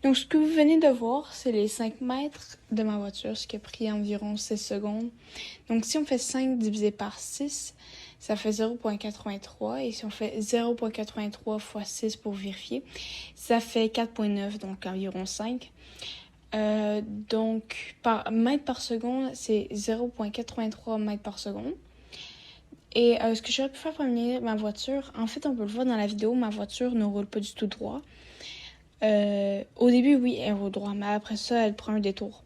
Donc, ce que vous venez de voir, c'est les 5 mètres de ma voiture, ce qui a pris environ 6 secondes. Donc, si on fait 5 divisé par 6, ça fait 0,83. Et si on fait 0,83 fois 6 pour vérifier, ça fait 4,9, donc environ 5. Donc, par mètre par seconde, c'est 0,83 mètres par seconde. Et ce que j'aurais pu faire pour améliorer ma voiture, en fait, on peut le voir dans la vidéo, ma voiture ne roule pas du tout droit. Au début, oui, elle roule droit, mais après ça, elle prend un détour.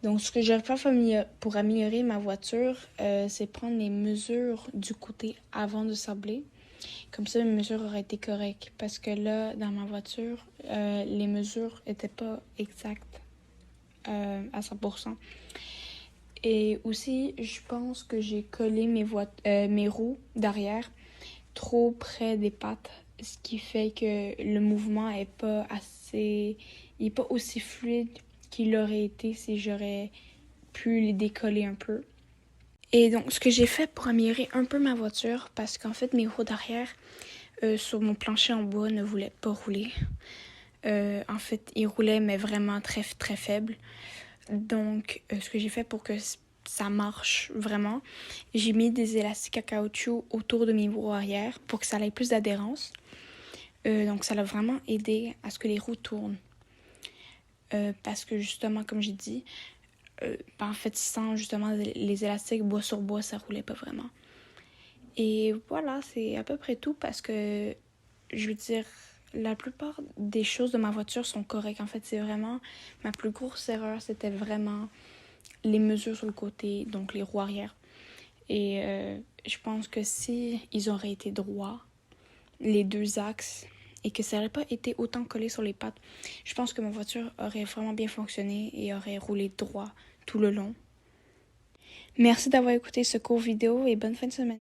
Donc, ce que j'aurais pu faire pour améliorer ma voiture, c'est prendre les mesures du côté avant de sabler. Comme ça, mes mesures auraient été correctes. Parce que là, dans ma voiture, les mesures n'étaient pas exactes à 100%. Et aussi, je pense que j'ai collé mes roues d'arrière trop près des pattes, ce qui fait que le mouvement est pas aussi fluide qu'il aurait été si j'aurais pu les décoller un peu. Et donc, ce que j'ai fait pour améliorer un peu ma voiture, parce qu'en fait, mes roues d'arrière sur mon plancher en bois ne voulaient pas rouler. En fait, ils roulaient, mais vraiment très, très faible. Donc, ce que j'ai fait pour que ça marche vraiment, j'ai mis des élastiques à caoutchouc autour de mes roues arrière pour que ça ait plus d'adhérence. Donc, ça l'a vraiment aidé à ce que les roues tournent. Parce que justement, comme j'ai dit, en fait, sans justement les élastiques bois sur bois, ça roulait pas vraiment. Et voilà, c'est à peu près tout parce que, je veux dire, la plupart des choses de ma voiture sont correctes. En fait, c'est vraiment, ma plus grosse erreur, c'était vraiment les mesures sur le côté, donc les roues arrière. Et je pense que si ils auraient été droits, les deux axes, et que ça n'aurait pas été autant collé sur les pattes, je pense que ma voiture aurait vraiment bien fonctionné et aurait roulé droit tout le long. Merci d'avoir écouté ce court vidéo et bonne fin de semaine.